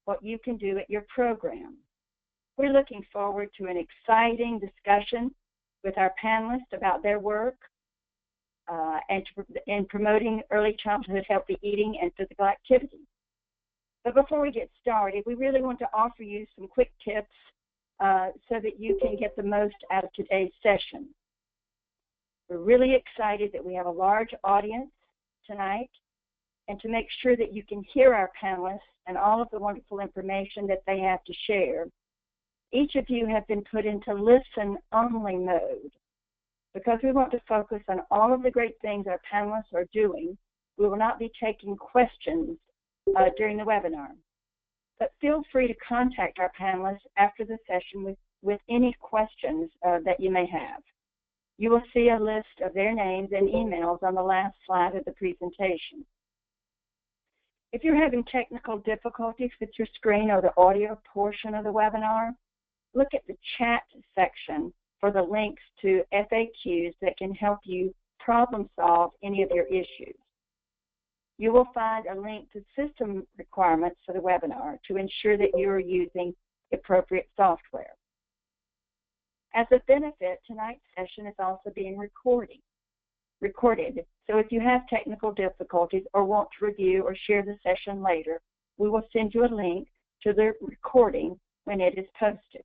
what you can do at your program. We're looking forward to an exciting discussion with our panelists about their work in promoting early childhood healthy eating and physical activity. But before we get started, we really want to offer you some quick tips so that you can get the most out of today's session. We're really excited that we have a large audience tonight, and to make sure that you can hear our panelists and all of the wonderful information that they have to share, each of you have been put into listen-only mode. Because we want to focus on all of the great things our panelists are doing, we will not be taking questions during the webinar. But feel free to contact our panelists after the session with any questions that you may have. You will see a list of their names and emails on the last slide of the presentation. If you're having technical difficulties with your screen or the audio portion of the webinar, look at the chat section for the links to FAQs that can help you problem solve any of your issues. You will find a link to system requirements for the webinar to ensure that you are using appropriate software. As a benefit, tonight's session is also being recorded. So if you have technical difficulties or want to review or share the session later, we will send you a link to the recording when it is posted.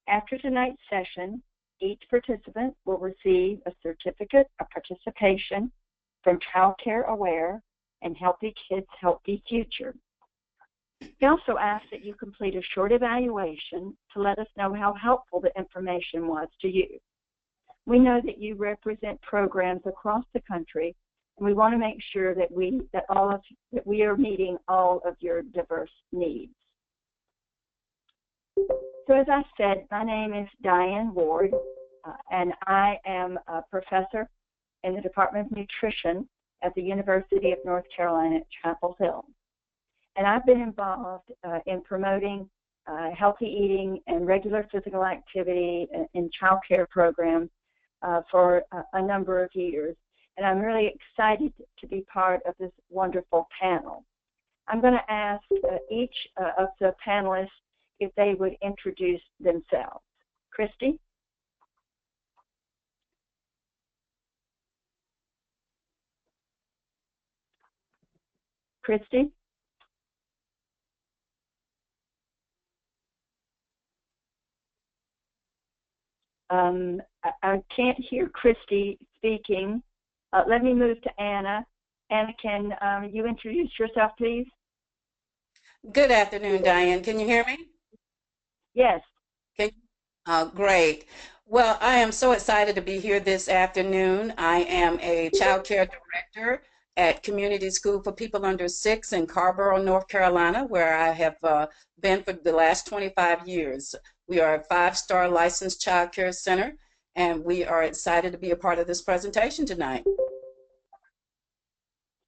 After tonight's session, each participant will receive a certificate of participation from Child Care Aware and Healthy Kids, Healthy Future. We also ask that you complete a short evaluation to let us know how helpful the information was to you. We know that you represent programs across the country, and we want to make sure that we are meeting all of your diverse needs. So as I said, my name is Diane Ward, and I am a professor in the Department of Nutrition at the University of North Carolina at Chapel Hill. And I've been involved in promoting healthy eating and regular physical activity in child care programs for a number of years. And I'm really excited to be part of this wonderful panel. I'm going to ask each of the panelists if they would introduce themselves. Christy? Christy? I can't hear Christy speaking. Let me move to Anna. Anna, can you introduce yourself, please? Good afternoon, Diane. Can you hear me? Yes. Okay. Great. Well, I am so excited to be here this afternoon. I am a child care director at Community School for People Under 6 in Carborough, North Carolina, where I have been for the last 25 years. We are a 5-star licensed child care center, and we are excited to be a part of this presentation tonight.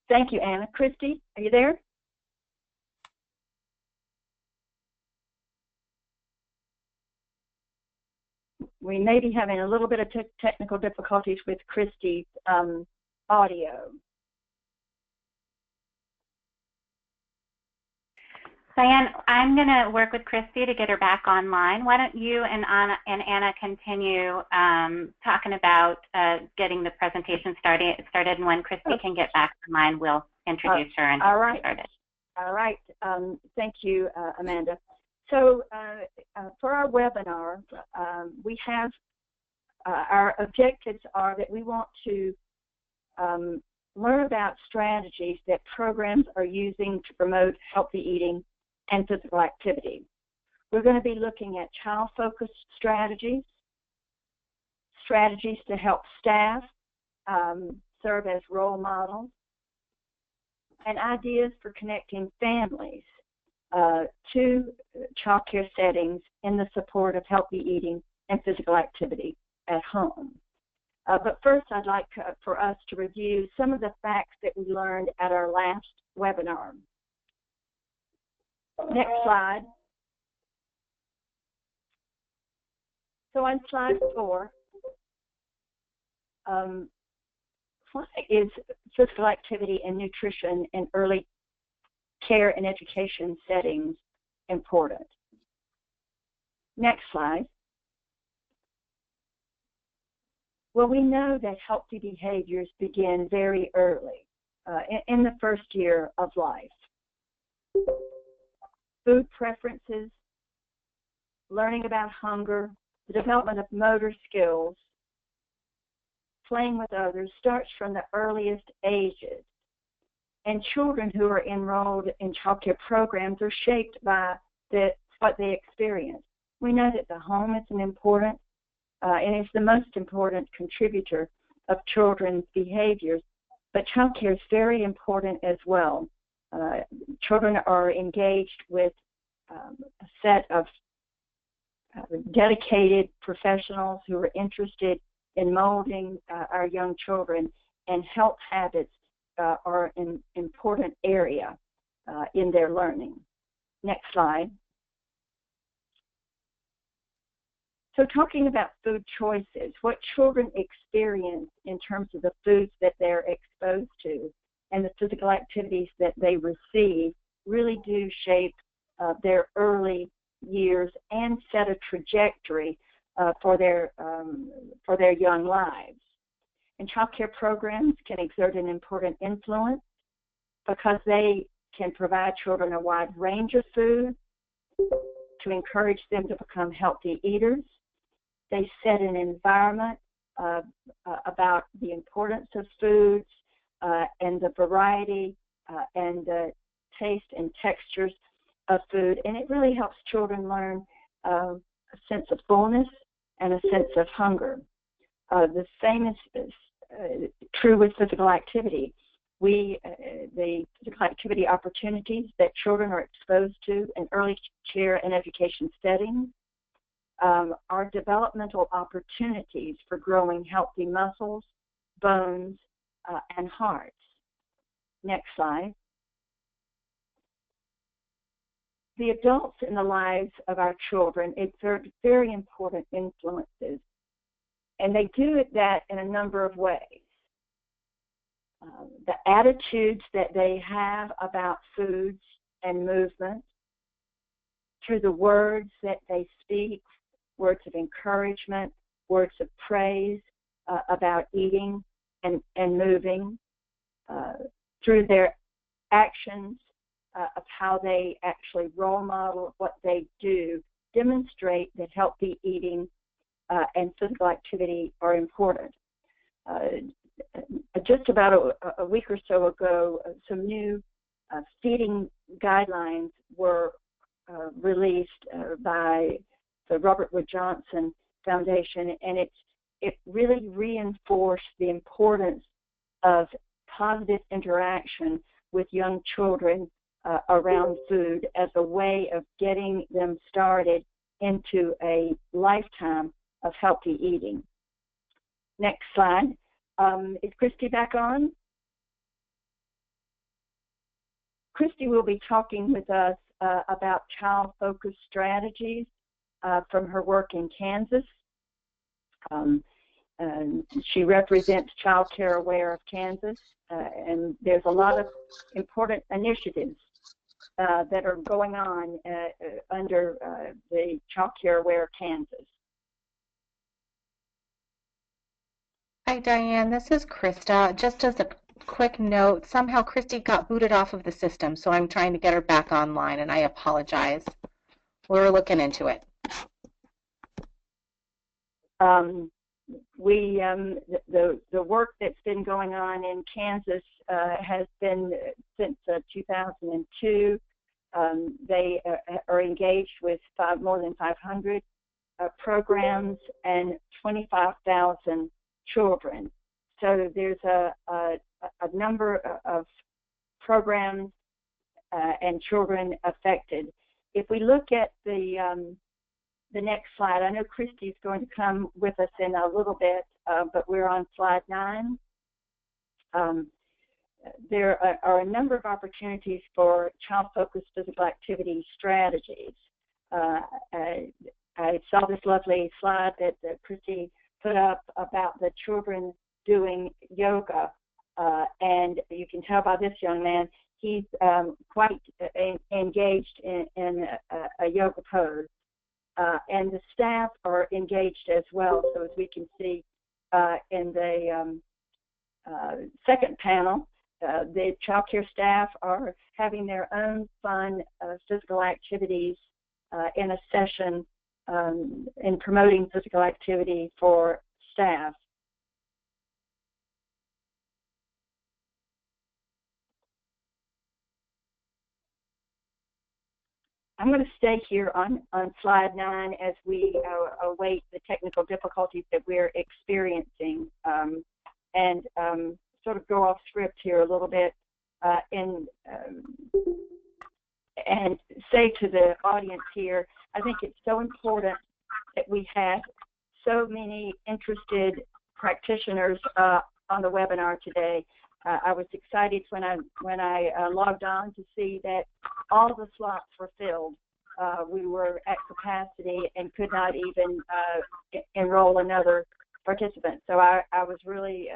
Thank you, Anna. Christy, are you there? We may be having a little bit of technical difficulties with Christy's audio. Diane, I'm going to work with Christy to get her back online. Why don't you and Anna continue talking about getting the presentation started, and when Christy can get back online, we'll introduce her and get started. All right. Thank you, Amanda. So for our webinar, we have our objectives are that we want to learn about strategies that programs are using to promote healthy eating and physical activity. We're going to be looking at child-focused strategies, strategies to help staff serve as role models, and ideas for connecting families to child care settings in the support of healthy eating and physical activity at home. But first, I'd like for us to review some of the facts that we learned at our last webinar. Next slide. So on slide 4, what is physical activity and nutrition in early care and education settings important. Next slide. Well, we know that healthy behaviors begin very early, in the first year of life. Food preferences, learning about hunger, the development of motor skills, playing with others starts from the earliest ages. And children who are enrolled in child care programs are shaped by what they experience. We know that the home is an important and it's the most important contributor of children's behaviors, but child care is very important as well. Children are engaged with a set of dedicated professionals who are interested in molding our young children, and health habits are an important area in their learning. Next slide. So talking about food choices, what children experience in terms of the foods that they're exposed to and the physical activities that they receive really do shape their early years and set a trajectory for their young lives. And child care programs can exert an important influence because they can provide children a wide range of food to encourage them to become healthy eaters. They set an environment about the importance of foods and the variety and the taste and textures of food, and it really helps children learn a sense of fullness and a sense of hunger. The same is true with physical activity. The physical activity opportunities that children are exposed to in early care and education settings are developmental opportunities for growing healthy muscles, bones, and hearts. Next slide. The adults in the lives of our children exert very important influences, and they do that in a number of ways. The attitudes that they have about foods and movement, through the words that they speak, words of encouragement, words of praise about eating and moving, through their actions of how they actually role model what they do, demonstrate that healthy eating and physical activity are important. Just about a week or so ago, some new feeding guidelines were released by the Robert Wood Johnson Foundation, and it really reinforced the importance of positive interaction with young children around food as a way of getting them started into a lifetime of healthy eating. Next slide. Is Christy back on? Christy will be talking with us about child-focused strategies from her work in Kansas. She represents Child Care Aware of Kansas, and there's a lot of important initiatives that are going on under the Child Care Aware of Kansas. Hi, Diane. This is Krista. Just as a quick note, somehow Christy got booted off of the system, so I'm trying to get her back online, and I apologize. We're looking into it. The work that's been going on in Kansas has been since 2002. They are engaged with more than 500 programs and 25,000 children. So there's a number of programs and children affected. If we look at the next slide, I know Christy's going to come with us in a little bit, but we're on slide 9. There are a number of opportunities for child-focused physical activity strategies. I saw this lovely slide that Christy put up about the children doing yoga, and you can tell by this young man, He's quite engaged in a yoga pose, and the staff are engaged as well. So as we can see in the second panel, the child care staff are having their own fun physical activities in a session in promoting physical activity for staff. I'm going to stay here on slide 9 as we await the technical difficulties that we're experiencing, and sort of go off script here a little bit and say to the audience here, I think it's so important that we have so many interested practitioners on the webinar today. I was excited when I logged on to see that all the slots were filled. We were at capacity and could not even enroll another participant. So I was really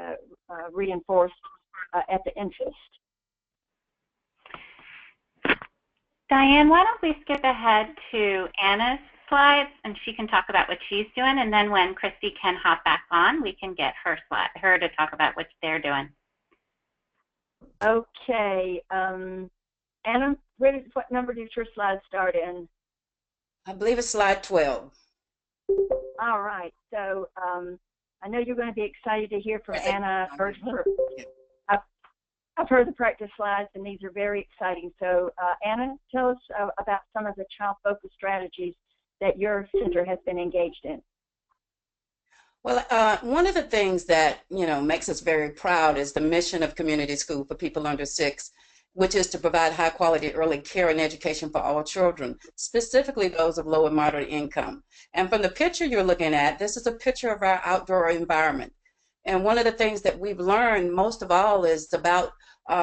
reinforced at the interest. Diane, why don't we skip ahead to Anna's slides, and she can talk about what she's doing, and then when Christy can hop back on, we can get her to talk about what they're doing. Okay, Anna, what number did your slide start in? I believe it's slide 12. All right, so I know you're going to be excited to hear from Anna. I've heard the practice slides, and these are very exciting. So Anna, tell us about some of the child-focused strategies that your center has been engaged in. Well, one of the things that, makes us very proud is the mission of Community School for People Under 6, which is to provide high quality early care and education for all children, specifically those of low and moderate income. And from the picture you're looking at, this is a picture of our outdoor environment. And one of the things that we've learned most of all is about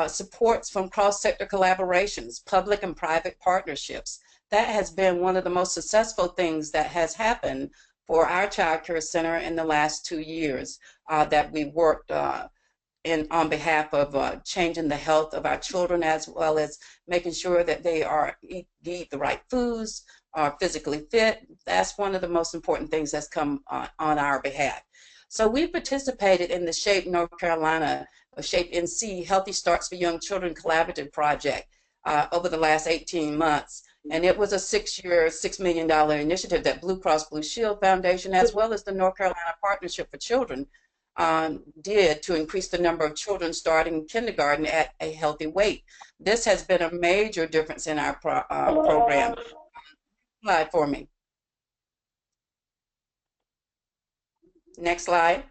supports from cross-sector collaborations, public and private partnerships. That has been one of the most successful things that has happened for our child care center in the last 2 years that we've worked on behalf of changing the health of our children, as well as making sure that they eat the right foods, are physically fit. That's one of the most important things that's come on our behalf. So we participated in the SHAPE North Carolina, SHAPE NC Healthy Starts for Young Children Collaborative Project over the last 18 months. And it was a 6-year, $6 million initiative that Blue Cross Blue Shield Foundation, as well as the North Carolina Partnership for Children, did to increase the number of children starting kindergarten at a healthy weight. This has been a major difference in our program. Slide for me. Next slide.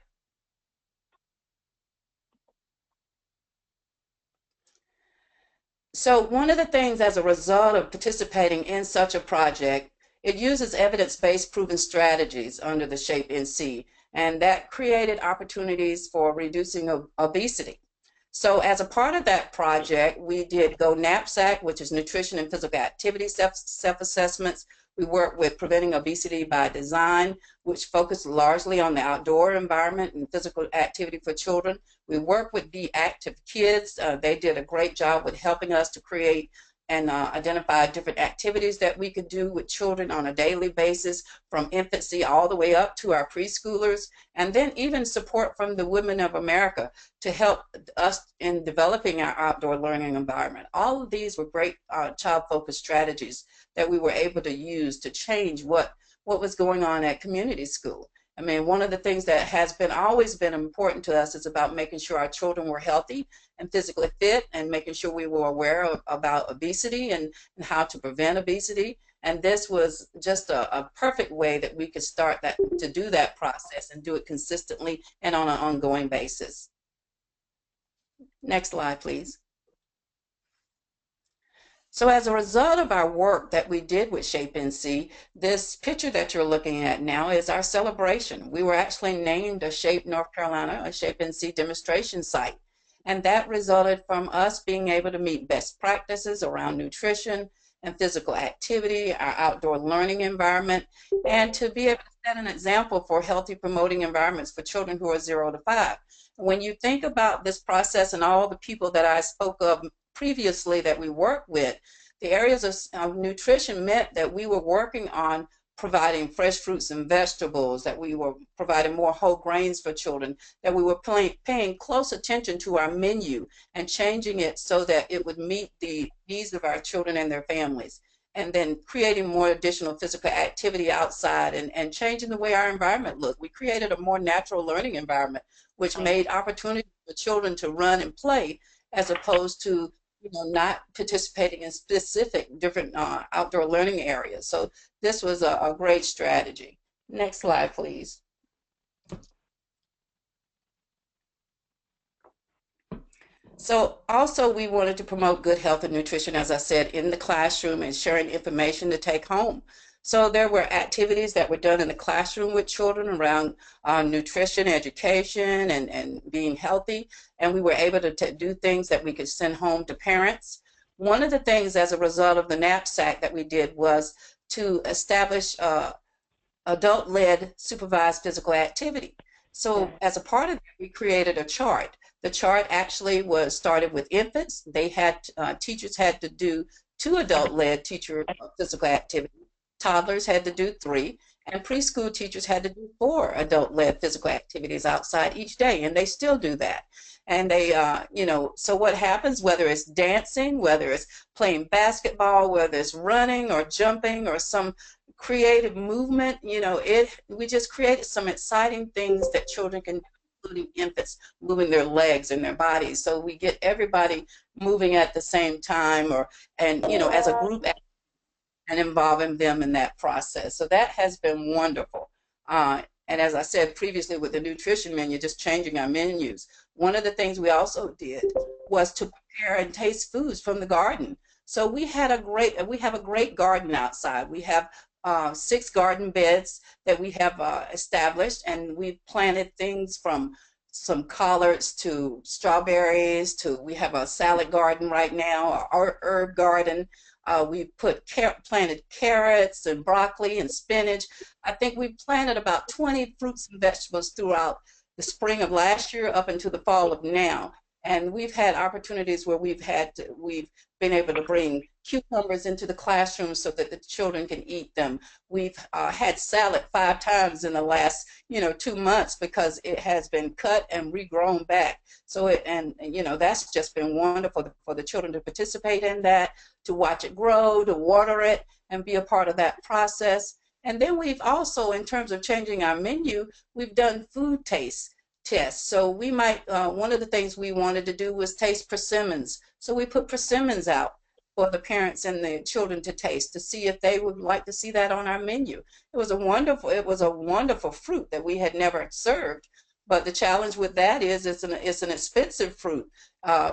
So one of the things as a result of participating in such a project, it uses evidence-based proven strategies under the SHAPE NC, and that created opportunities for reducing obesity. So as a part of that project, we did Go Knapsack, which is nutrition and physical activity self-assessments. We worked with Preventing Obesity by Design, which focused largely on the outdoor environment and physical activity for children. We worked with Be Active Kids. They did a great job with helping us to create and identify different activities that we could do with children on a daily basis, from infancy all the way up to our preschoolers, and then even support from the Women of America to help us in developing our outdoor learning environment. All of these were great child-focused strategies that we were able to use to change what was going on at community school. I mean, one of the things that has always been important to us is about making sure our children were healthy and physically fit, and making sure we were aware about obesity and how to prevent obesity. And this was just a perfect way that we could start to do that process and do it consistently and on an ongoing basis. Next slide, please. So as a result of our work that we did with SHAPE NC, this picture that you're looking at now is our celebration. We were actually named a SHAPE North Carolina, a SHAPE NC demonstration site. And that resulted from us being able to meet best practices around nutrition and physical activity, our outdoor learning environment, and to be able to set an example for healthy promoting environments for children who are 0 to 5. When you think about this process and all the people that I spoke of previously that we worked with, the areas of nutrition meant that we were working on providing fresh fruits and vegetables, that we were providing more whole grains for children, that we were paying close attention to our menu and changing it so that it would meet the needs of our children and their families, and then creating more additional physical activity outside and changing the way our environment looked. We created a more natural learning environment, which made opportunity for children to run and play as opposed to not participating in specific different outdoor learning areas. So this was a great strategy. Next slide, please. So also we wanted to promote good health and nutrition, as I said, in the classroom and sharing information to take home. So there were activities that were done in the classroom with children around nutrition, education, and being healthy. And we were able to do things that we could send home to parents. One of the things as a result of the knapsack that we did was to establish adult-led supervised physical activity. So as a part of it, we created a chart. The chart actually was started with infants. They had, teachers had to do 2 adult-led teacher physical activities. Toddlers had to do 3, and preschool teachers had to do 4 adult-led physical activities outside each day, and they still do that. And they, so what happens, whether it's dancing, whether it's playing basketball, whether it's running or jumping or some creative movement, we just created some exciting things that children can do, including infants moving their legs and their bodies. So we get everybody moving at the same time, as a group, and involving them in that process. So that has been wonderful. And as I said previously with the nutrition menu, just changing our menus. One of the things we also did was to prepare and taste foods from the garden. So we have a great garden outside. We have 6 garden beds that we have established, and we've planted things from some collards to strawberries to, we have a salad garden right now, our herb garden. We planted carrots and broccoli and spinach. I think we planted about 20 fruits and vegetables throughout the spring of last year up into the fall of now. And we've had opportunities where we've been able to bring cucumbers into the classroom so that the children can eat them. We've had salad 5 times in the last 2 months because it has been cut and regrown back. So that's just been wonderful for the children to participate in that, to watch it grow, to water it, and be a part of that process. And then we've also, in terms of changing our menu, we've done food taste tests. So we might, one of the things we wanted to do was taste persimmons. So we put persimmons out for the parents and the children to taste, to see if they would like to see that on our menu. It was a wonderful fruit that we had never served. But the challenge with that is it's an expensive fruit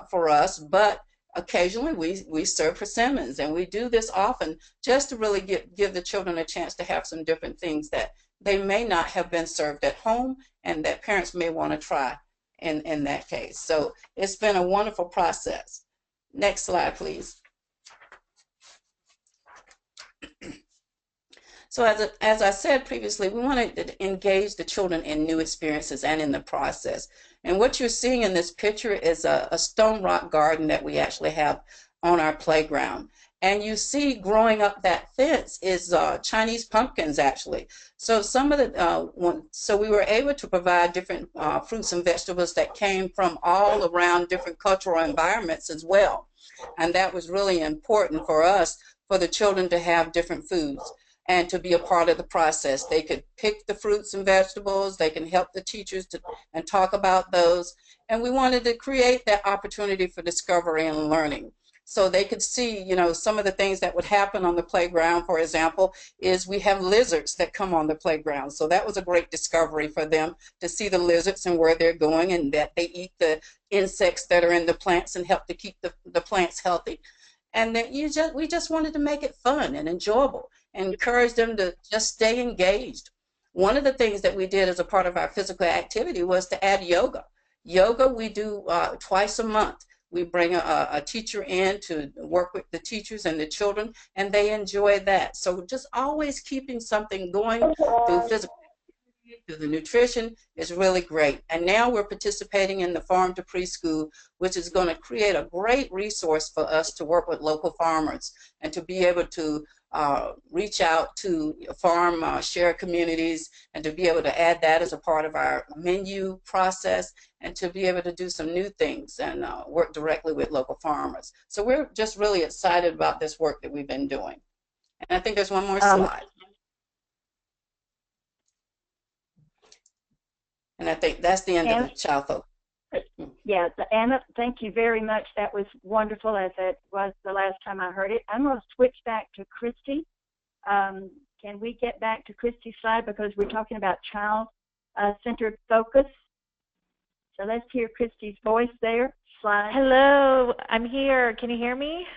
for us, but occasionally we serve persimmons, and we do this often just to really give the children a chance to have some different things that they may not have been served at home and that parents may want to try in that case. So it's been a wonderful process. Next slide, please. So as I said previously, we wanted to engage the children in new experiences and in the process. And what you're seeing in this picture is a stone rock garden that we actually have on our playground. And you see growing up that fence is Chinese pumpkins, actually. So some of the, so we were able to provide different fruits and vegetables that came from all around different cultural environments as well. And that was really important for us, for the children to have different foods and to be a part of the process. They could pick the fruits and vegetables, they can help the teachers and talk about those. And we wanted to create that opportunity for discovery and learning. So they could see, some of the things that would happen on the playground, for example, is we have lizards that come on the playground. So that was a great discovery for them to see the lizards and where they're going, and that they eat the insects that are in the plants and help to keep the plants healthy. And that we just wanted to make it fun and enjoyable and encourage them to just stay engaged. One of the things that we did as a part of our physical activity was to add yoga. Yoga we do twice a month. We bring a teacher in to work with the teachers and the children, and they enjoy that. So just always keeping something going through physical to the nutrition is really great. And now we're participating in the Farm to Preschool, which is going to create a great resource for us to work with local farmers and to be able to reach out to farm share communities and to be able to add that as a part of our menu process and to be able to do some new things and work directly with local farmers. So we're just really excited about this work that we've been doing. And I think there's one more slide. And I think that's the end of the child focus. Yeah, Anna, thank you very much. That was wonderful, as it was the last time I heard it. I'm going to switch back to Christy. Can we get back to Christy's slide because we're talking about child-centered focus? So let's hear Christy's voice there. Slide. Hello, I'm here. Can you hear me?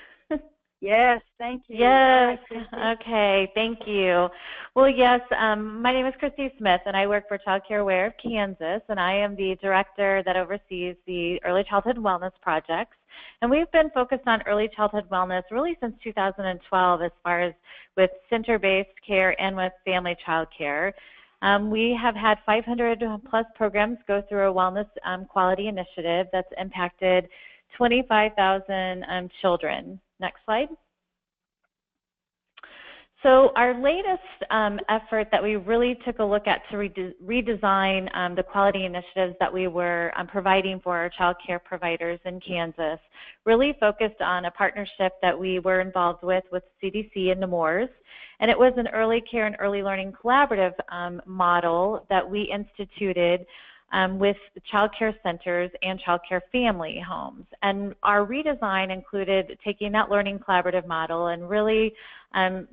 Yes, thank you. Yes, okay, thank you. Well, yes, my name is Christy Smith, and I work for Child Care Aware of Kansas, and I am the director that oversees the Early Childhood Wellness Projects. And we've been focused on early childhood wellness really since 2012 as far as with center-based care and with family child care. We have had 500 plus programs go through a wellness quality initiative that's impacted 25,000 children. Next slide. So our latest effort that we really took a look at to redesign the quality initiatives that we were providing for our child care providers in Kansas really focused on a partnership that we were involved with CDC and Nemours. And it was an early care and early learning collaborative model that we instituted with child care centers and child care family homes. And our redesign included taking that learning collaborative model and really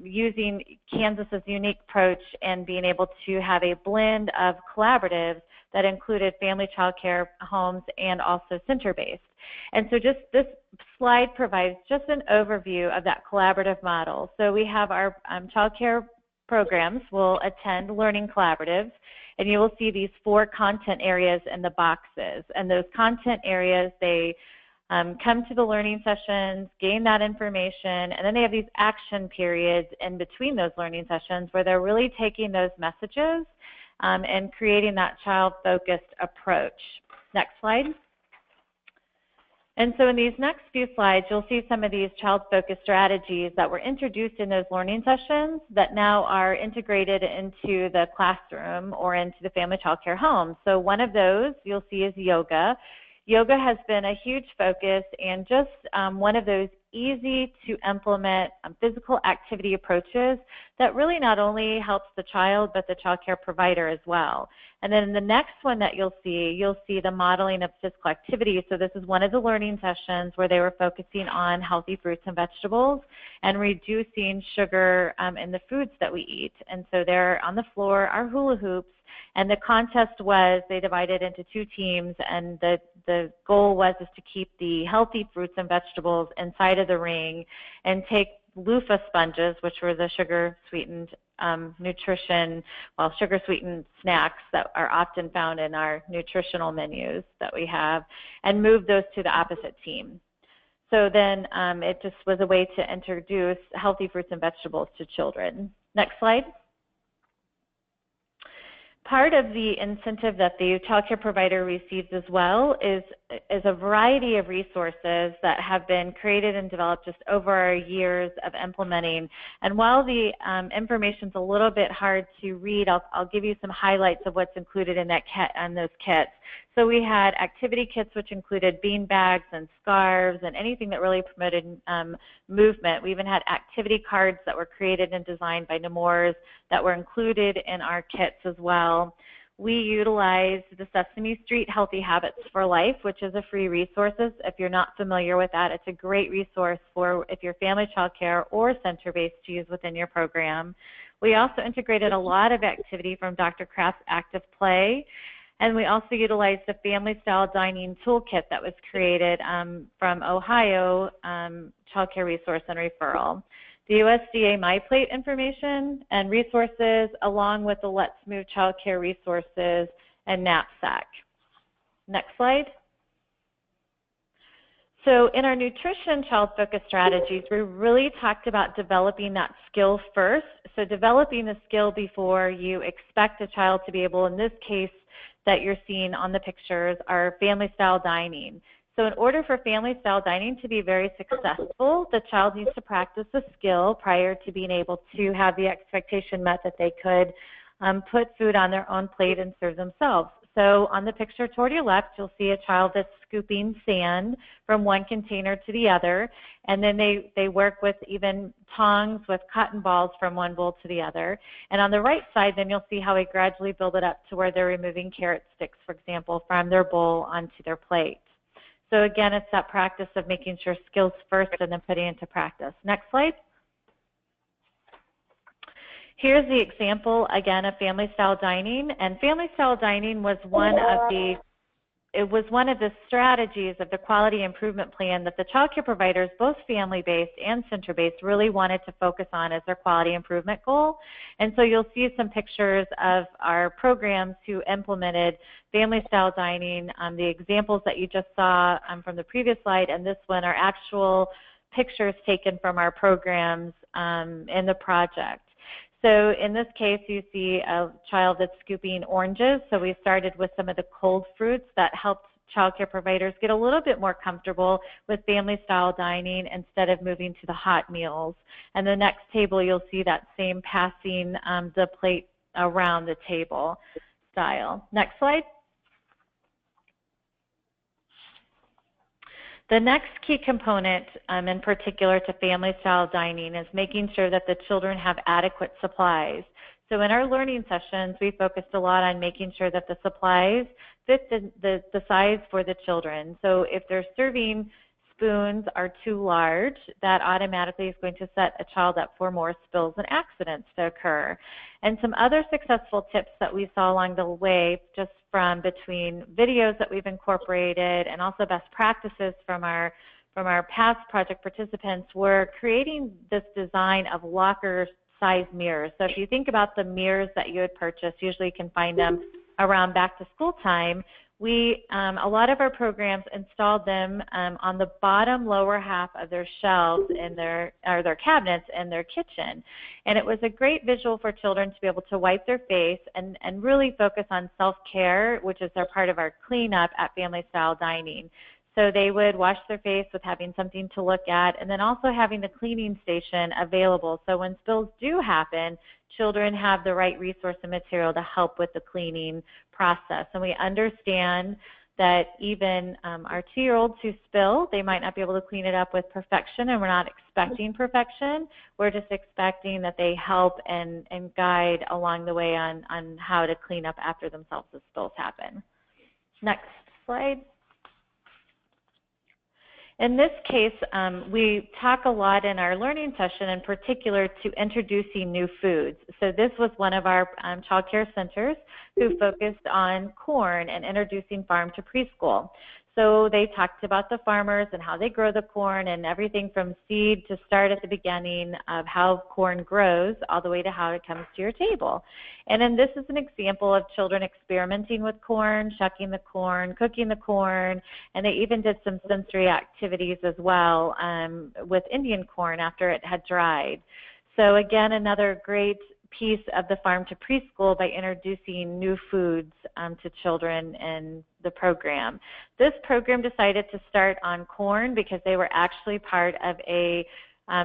using Kansas's unique approach and being able to have a blend of collaboratives that included family child care homes and also center-based. And so just this slide provides just an overview of that collaborative model. So we have our child care programs will attend learning collaboratives, and you will see these 4 content areas in the boxes. And those content areas, they come to the learning sessions, gain that information, and then they have these action periods in between those learning sessions where they're really taking those messages and creating that child-focused approach. Next slide. And so in these next few slides, you'll see some of these child-focused strategies that were introduced in those learning sessions that now are integrated into the classroom or into the family child care home. So one of those you'll see is yoga. Yoga has been a huge focus and just one of those easy to implement physical activity approaches that really not only helps the child but the child care provider as well. And then the next one that you'll see the modeling of physical activity. So this is one of the learning sessions where they were focusing on healthy fruits and vegetables and reducing sugar in the foods that we eat. And so there on the floor are hula hoops, and the contest was they divided into 2 teams, and the goal was to keep the healthy fruits and vegetables inside of the ring and take loofah sponges, which were the sugar-sweetened sugar-sweetened snacks that are often found in our nutritional menus that we have, and move those to the opposite team. So then it just was a way to introduce healthy fruits and vegetables to children. Next slide. Part of the incentive that the child care provider receives as well is a variety of resources that have been created and developed just over our years of implementing. And while the information's a little bit hard to read, I'll give you some highlights of what's included in that kit and those kits. So we had activity kits which included bean bags and scarves and anything that really promoted movement. We even had activity cards that were created and designed by Nemours that were included in our kits as well. We utilized the Sesame Street Healthy Habits for Life, which is a free resource. If you're not familiar with that, it's a great resource for if you're family child care or center-based to use within your program. We also integrated a lot of activity from Dr. Kraft's Active Play, and we also utilized the family-style dining toolkit that was created from Ohio Child Care Resource and Referral. The USDA MyPlate information and resources, along with the Let's Move Child Care resources and knapsack. Next slide. So in our nutrition child-focused strategies, we really talked about developing that skill first. So developing the skill before you expect a child to be able, in this case that you're seeing on the pictures, are family-style dining. So in order for family-style dining to be very successful, the child needs to practice a skill prior to being able to have the expectation met that they could put food on their own plate and serve themselves. So on the picture toward your left, you'll see a child that's scooping sand from one container to the other, and then they work with even tongs with cotton balls from one bowl to the other. And on the right side, then you'll see how we gradually build it up to where they're removing carrot sticks, for example, from their bowl onto their plate. So again, it's that practice of making sure skills first and then putting it into practice. Next slide. Here's the example, again, of family-style dining. And family-style dining was one of the strategies of the quality improvement plan that the child care providers, both family-based and center-based, really wanted to focus on as their quality improvement goal. And so you'll see some pictures of our programs who implemented family-style dining. The examples that you just saw from the previous slide and this one are actual pictures taken from our programs in the project. So in this case, you see a child that's scooping oranges. So we started with some of the cold fruits that helped child care providers get a little bit more comfortable with family-style dining instead of moving to the hot meals. And the next table, you'll see that same passing the plate around the table style. Next slide. The next key component in particular to family-style dining is making sure that the children have adequate supplies. So in our learning sessions, we focused a lot on making sure that the supplies fit the size for the children. So if their serving spoons are too large, that automatically is going to set a child up for more spills and accidents to occur. And some other successful tips that we saw along the way, just from between videos that we've incorporated and also best practices from our past project participants, were creating this design of locker-sized mirrors. So if you think about the mirrors that you would purchase, usually you can find them around back-to-school time. A lot of our programs installed them on the bottom lower half of their shelves in their cabinets in their kitchen. And it was a great visual for children to be able to wipe their face and really focus on self-care, which is their part of our cleanup at family-style dining. So they would wash their face with having something to look at, and then also having the cleaning station available. So when spills do happen, children have the right resource and material to help with the cleaning process. And we understand that even our 2-year-olds who spill, they might not be able to clean it up with perfection, and we're not expecting perfection. We're just expecting that they help and guide along the way on how to clean up after themselves as spills happen. Next slide. In this case, we talk a lot in our learning session in particular to introducing new foods. So this was one of our child care centers who focused on corn and introducing farm to preschool. So they talked about the farmers and how they grow the corn and everything from seed to start at the beginning of how corn grows all the way to how it comes to your table. And then this is an example of children experimenting with corn, shucking the corn, cooking the corn, and they even did some sensory activities as well with Indian corn after it had dried. So again, another great piece of the farm to preschool by introducing new foods to children in the program. This program decided to start on corn because they were actually part of a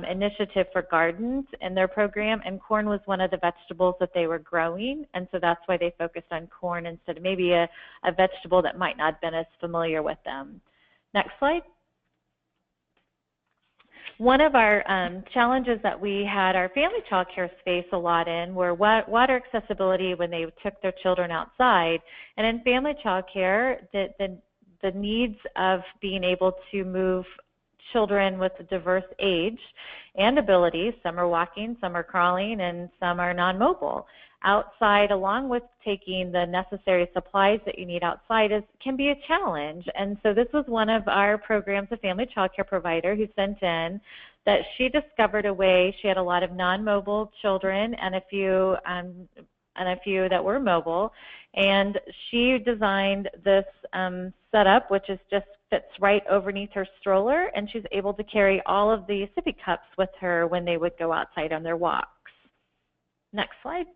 initiative for gardens in their program, and corn was one of the vegetables that they were growing, and so that's why they focused on corn instead of maybe a vegetable that might not have been as familiar with them. Next slide. One of our challenges that we had our family child care space a lot in were water accessibility when they took their children outside. And in family child care, the needs of being able to move children with a diverse age and abilities, some are walking, some are crawling, and some are non-mobile, outside, along with taking the necessary supplies that you need outside, can be a challenge. And so this was one of our programs, a family child care provider who sent in that she discovered a way. She had a lot of non-mobile children and a few that were mobile, and she designed this setup, which is just fits right underneath her stroller, and she's able to carry all of the sippy cups with her when they would go outside on their walks. Next slide.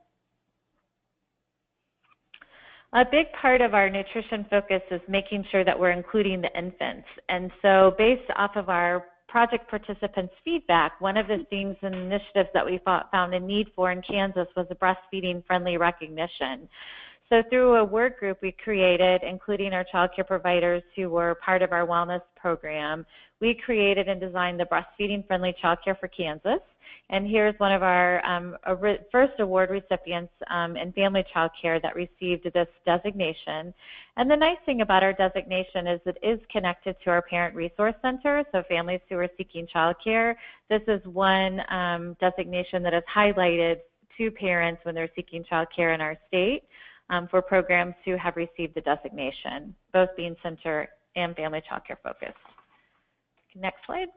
A big part of our nutrition focus is making sure that we're including the infants. And so based off of our project participants' feedback, one of the things and initiatives that we found a need for in Kansas was a breastfeeding friendly recognition. So through a work group we created, including our child care providers who were part of our wellness program, we created and designed the Breastfeeding Friendly Child Care for Kansas. And here's one of our first award recipients in family child care that received this designation. And the nice thing about our designation is it is connected to our Parent Resource Center, so families who are seeking child care. This is one designation that is highlighted to parents when they're seeking child care in our state for programs who have received the designation, both being center and family child care focused. Next slide.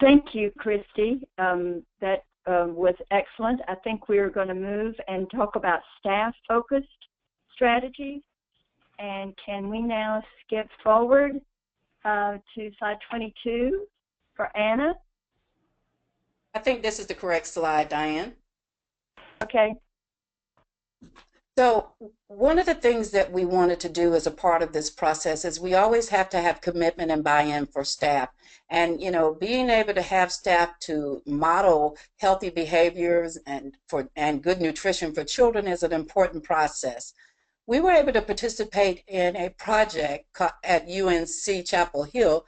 Thank you, Christy. That was excellent. I think we're going to move and talk about staff-focused strategies. And can we now skip forward to slide 22 for Anna? I think this is the correct slide, Diane. Okay. So one of the things that we wanted to do as a part of this process is we always have to have commitment and buy-in for staff. And, you know, being able to have staff to model healthy behaviors and good nutrition for children is an important process. We were able to participate in a project at UNC Chapel Hill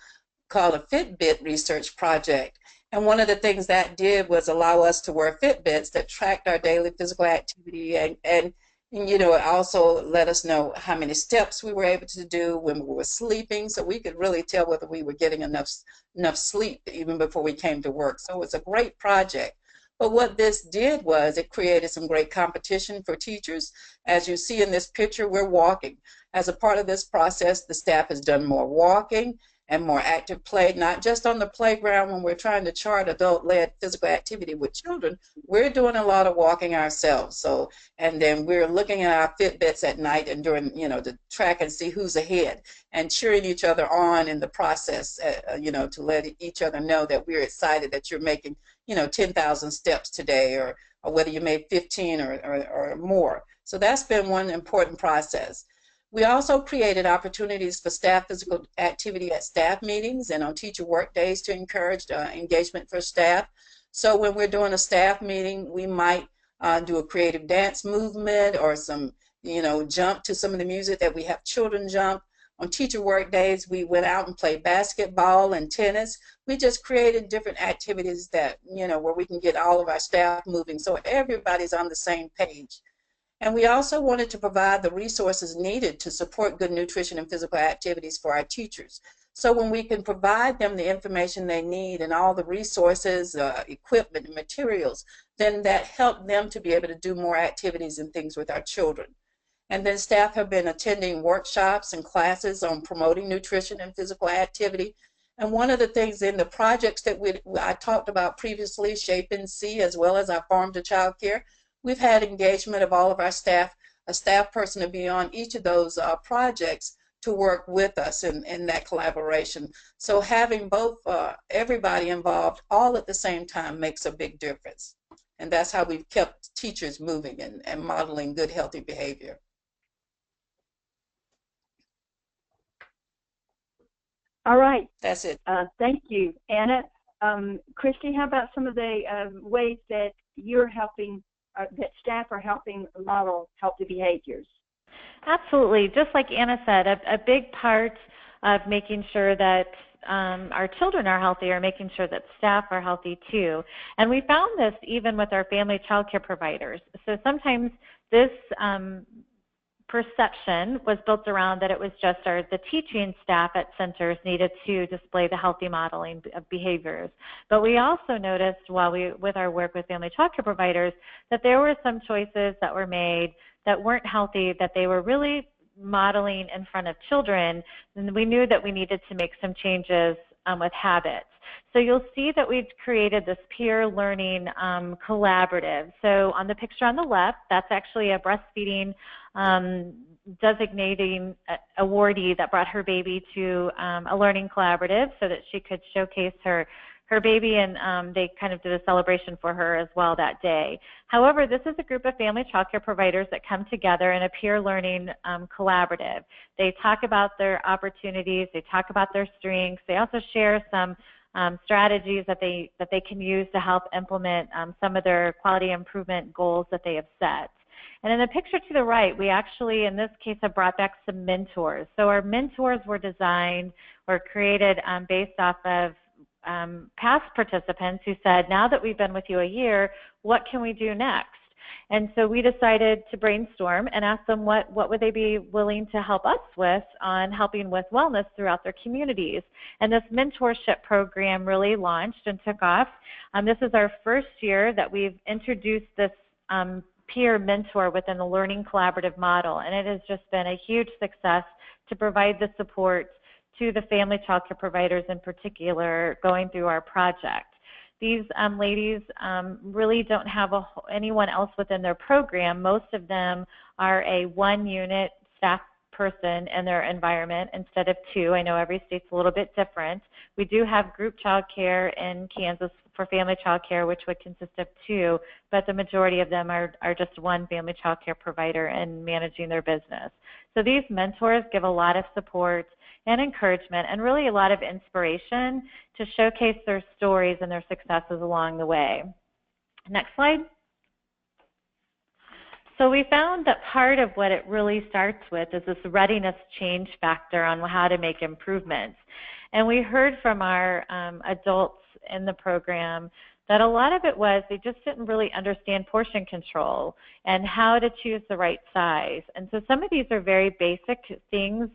called a Fitbit research project. And one of the things that did was allow us to wear Fitbits that tracked our daily physical activity and you know, it also let us know how many steps we were able to do when we were sleeping, so we could really tell whether we were getting enough sleep even before we came to work. So it's a great project. But what this did was it created some great competition for teachers. As you see in this picture, we're walking. As a part of this process, the staff has done more walking and more active play, not just on the playground when we're trying to chart adult-led physical activity with children. We're doing a lot of walking ourselves. So, and then we're looking at our Fitbits at night and during, you know, to track and see who's ahead and cheering each other on in the process, you know, to let each other know that we're excited that you're making, you know, 10,000 steps today, or whether you made 15 or more. So that's been one important process. We also created opportunities for staff physical activity at staff meetings and on teacher work days to encourage engagement for staff. So when we're doing a staff meeting, we might do a creative dance movement or some, you know, jump to some of the music that we have children jump. On teacher work days, we went out and played basketball and tennis. We just created different activities that, you know, where we can get all of our staff moving so everybody's on the same page. And we also wanted to provide the resources needed to support good nutrition and physical activities for our teachers. So when we can provide them the information they need and all the resources, equipment, and materials, then that helped them to be able to do more activities and things with our children. And then staff have been attending workshops and classes on promoting nutrition and physical activity. And one of the things in the projects that I talked about previously, Shape and See, as well as our Farm to Child Care, we've had engagement of all of our staff, a staff person to be on each of those projects to work with us in that collaboration. So having both everybody involved all at the same time makes a big difference. And that's how we've kept teachers moving and modeling good, healthy behavior. All right. That's it. Thank you, Anna. Christy, how about some of the ways that you're helping, that staff are helping model healthy behaviors? Absolutely. Just like Anna said, a big part of making sure that our children are healthy or making sure that staff are healthy too. And we found this even with our family child care providers. So sometimes this perception was built around that it was just the teaching staff at centers needed to display the healthy modeling of behaviors. But we also noticed with our work with family child care providers that there were some choices that were made that weren't healthy, that they were really modeling in front of children, and we knew that we needed to make some changes with habits. So you'll see that we've created this peer learning collaborative. So on the picture on the left, that's actually a breastfeeding designating awardee that brought her baby to a learning collaborative so that she could showcase her baby, and they kind of did a celebration for her as well that day. However, this is a group of family child care providers that come together in a peer learning collaborative. They talk about their opportunities, they talk about their strengths, they also share some strategies that they can use to help implement some of their quality improvement goals that they have set. And in the picture to the right, we actually, in this case, have brought back some mentors. So our mentors were designed or created based off of past participants who said, now that we've been with you a year, what can we do next? And so we decided to brainstorm and ask them what would they be willing to help us with on helping with wellness throughout their communities. And this mentorship program really launched and took off. This is our first year that we've introduced this peer mentor within the learning collaborative model, and it has just been a huge success to provide the support to the family child care providers in particular going through our project. These ladies really don't have anyone else within their program. Most of them are a one-unit staff person in their environment instead of two. I know every state's a little bit different. We do have group child care in Kansas for family child care, which would consist of two, but the majority of them are just one family child care provider and managing their business. So these mentors give a lot of support and encouragement and really a lot of inspiration to showcase their stories and their successes along the way. Next slide. So we found that part of what it really starts with is this readiness change factor on how to make improvements. And we heard from our adults in the program that a lot of it was they just didn't really understand portion control and how to choose the right size. And so some of these are very basic things.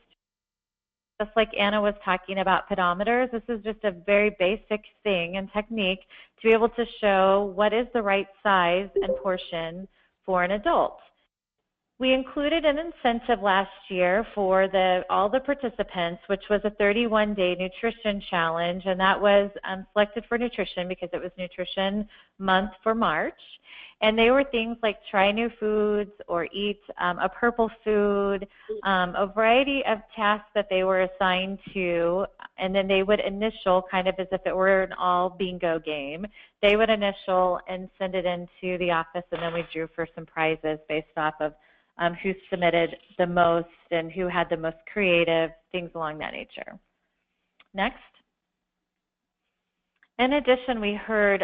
Just like Anna was talking about pedometers, this is just a very basic thing and technique to be able to show what is the right size and portion for an adult. We included an incentive last year for all the participants, which was a 31-day nutrition challenge, and that was selected for nutrition because it was Nutrition Month for March. And they were things like try new foods or eat a purple food, a variety of tasks that they were assigned to, and then they would initial kind of as if it were an all bingo game. They would initial and send it into the office, and then we drew for some prizes based off of who submitted the most and who had the most creative, things along that nature. Next. In addition, we heard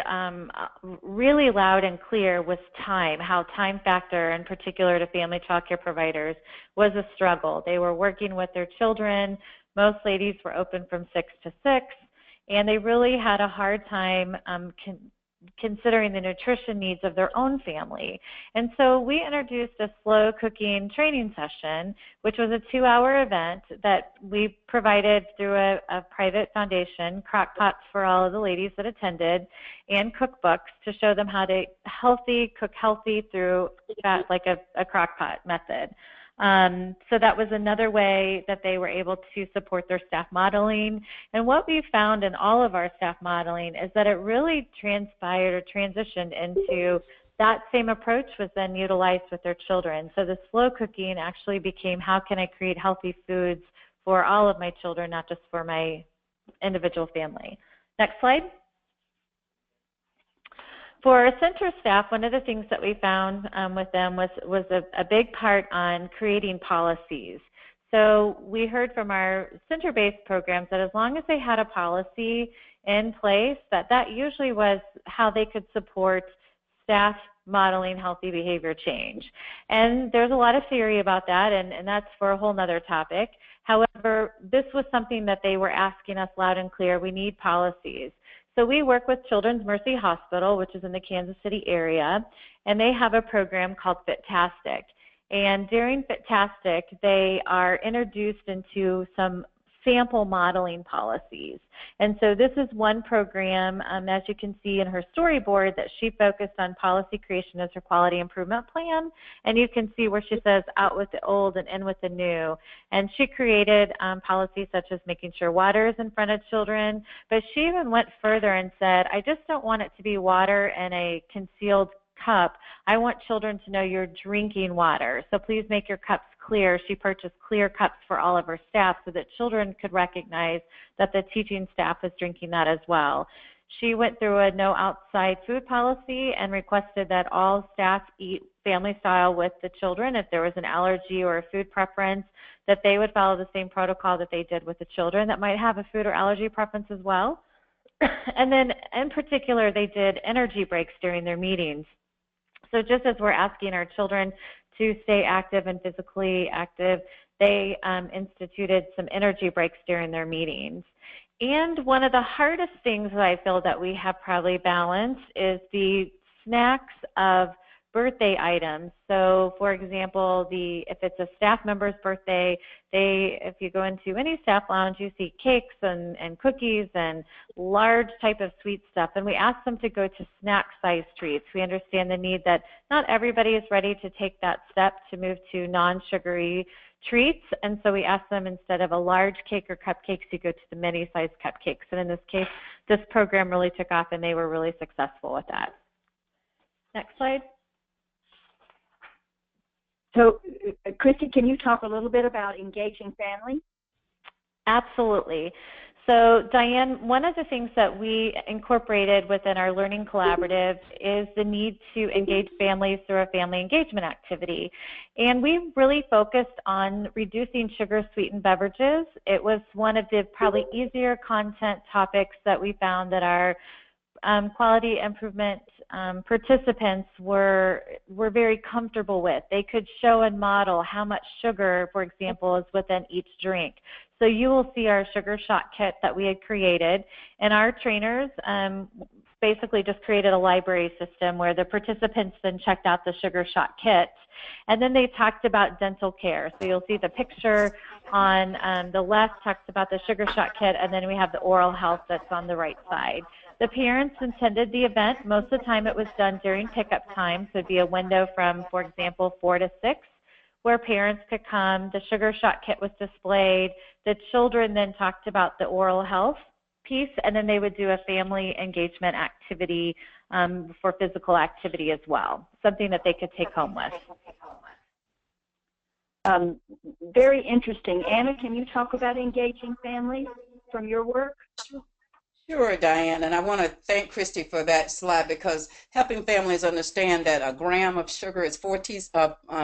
really loud and clear was time, how time factor, in particular to family child care providers, was a struggle. They were working with their children. Most ladies were open from 6 to 6, and they really had a hard time considering the nutrition needs of their own family. And so we introduced a slow cooking training session, which was a 2-hour event that we provided through a private foundation, crock pots for all of the ladies that attended, and cookbooks to show them how to cook healthy through like a crock pot method. So that was another way that they were able to support their staff modeling. And what we found in all of our staff modeling is that it really transpired or transitioned into that same approach was then utilized with their children. So the slow cooking actually became, how can I create healthy foods for all of my children, not just for my individual family. Next slide. For our center staff, one of the things that we found with them was a big part on creating policies. So we heard from our center-based programs that as long as they had a policy in place, that usually was how they could support staff modeling healthy behavior change. And there's a lot of theory about that, and that's for a whole nother topic. However, this was something that they were asking us loud and clear, we need policies. So we work with Children's Mercy Hospital, which is in the Kansas City area, and they have a program called Fitastic. And during Fitastic, they are introduced into some sample modeling policies. And so this is one program, as you can see in her storyboard, that she focused on policy creation as her quality improvement plan. And you can see where she says out with the old and in with the new. And she created policies such as making sure water is in front of children, but she even went further and said, I just don't want it to be water in a concealed cup. I want children to know you're drinking water. So please make your cups clear. She purchased clear cups for all of her staff so that children could recognize that the teaching staff is drinking that as well. She went through a no outside food policy and requested that all staff eat family style with the children. If there was an allergy or a food preference, that they would follow the same protocol that they did with the children that might have a food or allergy preference as well. And then in particular, they did energy breaks during their meetings. So just as we're asking our children to stay active and physically active, they instituted some energy breaks during their meetings. And one of the hardest things that I feel that we have probably balanced is the snacks of birthday items. So for example, if it's a staff member's birthday, if you go into any staff lounge, you see cakes and cookies and large type of sweet stuff. And we ask them to go to snack size treats. We understand the need that not everybody is ready to take that step to move to non-sugary treats. And so we ask them, instead of a large cake or cupcakes, you go to the mini size cupcakes. And in this case, this program really took off and they were really successful with that. Next slide. So, Christy, can you talk a little bit about engaging family? Absolutely. So, Diane, one of the things that we incorporated within our learning collaborative is the need to engage families through a family engagement activity. And we really focused on reducing sugar-sweetened beverages. It was one of the probably easier content topics that we found that our quality improvement participants were very comfortable with. They could show and model how much sugar, for example, is within each drink. So you will see our sugar shot kit that we had created, and our trainers basically just created a library system where the participants then checked out the sugar shot kit. And then they talked about dental care. So you'll see the picture on the left talks about the sugar shot kit, and then we have the oral health that's on the right side. The parents attended the event. Most of the time it was done during pickup time, so it'd be a window from, for example, 4 to 6, where parents could come. The sugar shot kit was displayed. The children then talked about the oral health piece, and then they would do a family engagement activity for physical activity as well, something that they could take home with. Very interesting. Anna, can you talk about engaging families from your work? Sure, Diane, and I want to thank Christy for that slide, because helping families understand that a gram of sugar is 4 teaspoons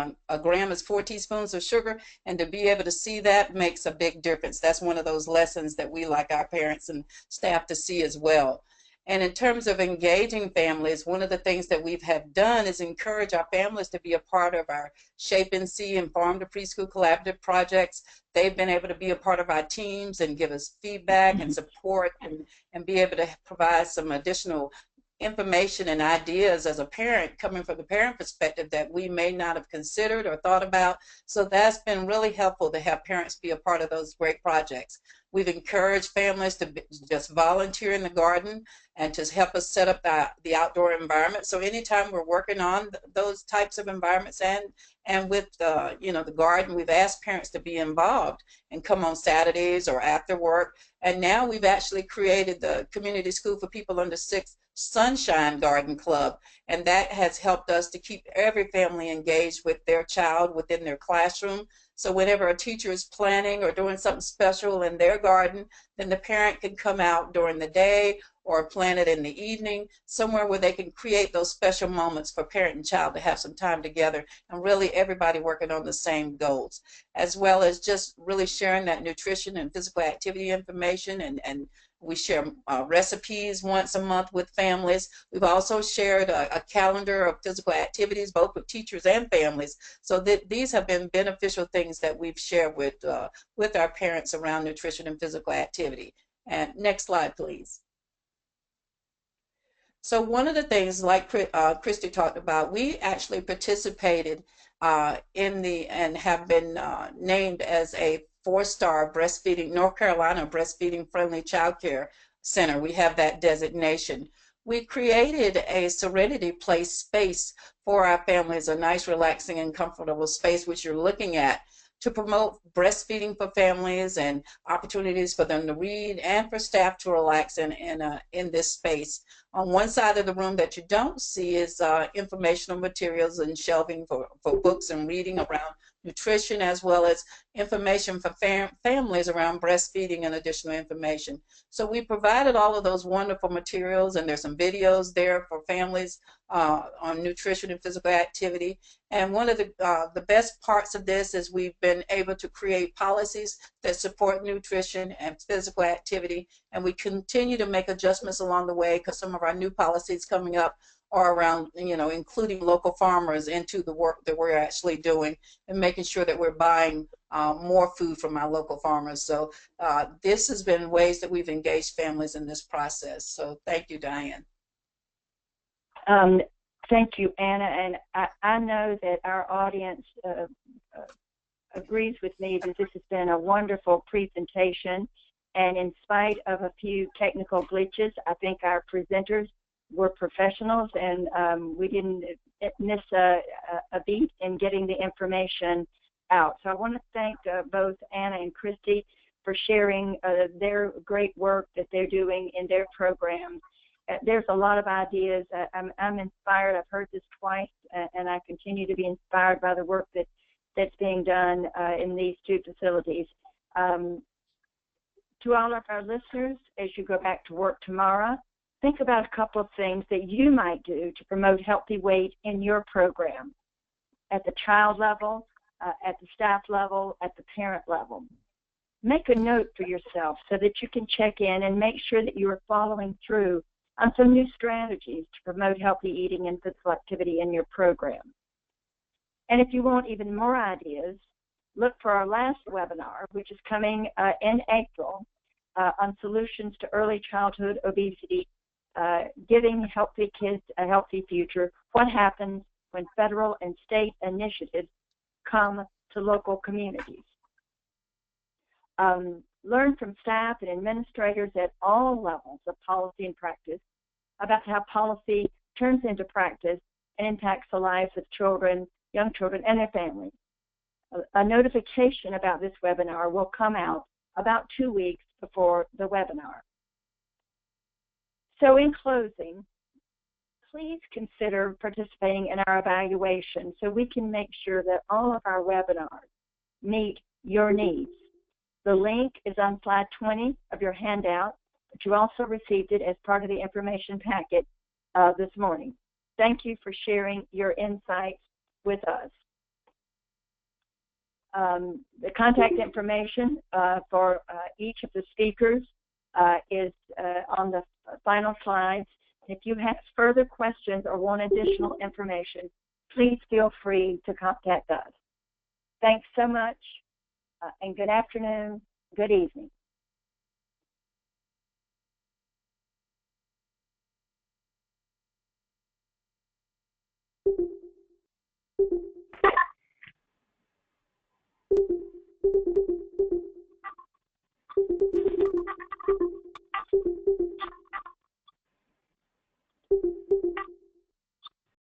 of sugar, and to be able to see that makes a big difference. That's one of those lessons that we like our parents and staff to see as well. And in terms of engaging families, one of the things that we have done is encourage our families to be a part of our Shape and See and Farm to Preschool collaborative projects. They've been able to be a part of our teams and give us feedback and support, and be able to provide some additional information and ideas as a parent, coming from the parent perspective, that we may not have considered or thought about. So that's been really helpful to have parents be a part of those great projects. We've encouraged families to just volunteer in the garden and to help us set up the outdoor environment. So anytime we're working on those types of environments and with the garden, we've asked parents to be involved and come on Saturdays or after work. And now we've actually created the Community School for People Under 6 Sunshine Garden Club, and that has helped us to keep every family engaged with their child within their classroom. So whenever a teacher is planning or doing something special in their garden, then the parent can come out during the day or plan it in the evening, somewhere where they can create those special moments for parent and child to have some time together, and really everybody working on the same goals, as well as just really sharing that nutrition and physical activity information, and we share recipes once a month with families. We've also shared a calendar of physical activities, both with teachers and families. So these have been beneficial things that we've shared with our parents around nutrition and physical activity. And next slide, please. So one of the things, like Christy talked about, we actually participated and have been named as a 4-star breastfeeding, North Carolina breastfeeding friendly childcare center. We have that designation. We created a Serenity Place space for our families, a nice, relaxing, and comfortable space, which you're looking at, to promote breastfeeding for families and opportunities for them to read and for staff to relax in this space. On one side of the room that you don't see is informational materials and shelving for books and reading around nutrition, as well as information for families around breastfeeding and additional information. So we provided all of those wonderful materials, and there's some videos there for families on nutrition and physical activity. And one of the best parts of this is we've been able to create policies that support nutrition and physical activity, and we continue to make adjustments along the way, because some of our new policies coming up are around, including local farmers into the work that we're actually doing, and making sure that we're buying more food from our local farmers. So this has been ways that we've engaged families in this process. So thank you, Diane. Thank you, Anna. And I know that our audience agrees with me that this has been a wonderful presentation. And in spite of a few technical glitches, I think our presenters were professionals, and we didn't miss a beat in getting the information out. So I want to thank both Anna and Christy for sharing their great work that they're doing in their program. There's a lot of ideas. I'm inspired. I've heard this twice, and I continue to be inspired by the work that's being done in these two facilities. To all of our listeners, as you go back to work tomorrow, think about a couple of things that you might do to promote healthy weight in your program, at the child level, at the staff level, at the parent level. Make a note for yourself so that you can check in and make sure that you are following through on some new strategies to promote healthy eating and physical activity in your program. And if you want even more ideas, look for our last webinar, which is coming in April, on solutions to early childhood obesity, giving healthy kids a healthy future. What happens when federal and state initiatives come to local communities? Learn from staff and administrators at all levels of policy and practice about how policy turns into practice and impacts the lives of children, young children, and their families. A notification about this webinar will come out about 2 weeks before the webinar. So in closing, please consider participating in our evaluation so we can make sure that all of our webinars meet your needs. The link is on slide 20 of your handout, but you also received it as part of the information packet this morning. Thank you for sharing your insights with us. The contact information for each of the speakers is on the final slides. If you have further questions or want additional information, please feel free to contact us. Thanks so much, and good afternoon, good evening.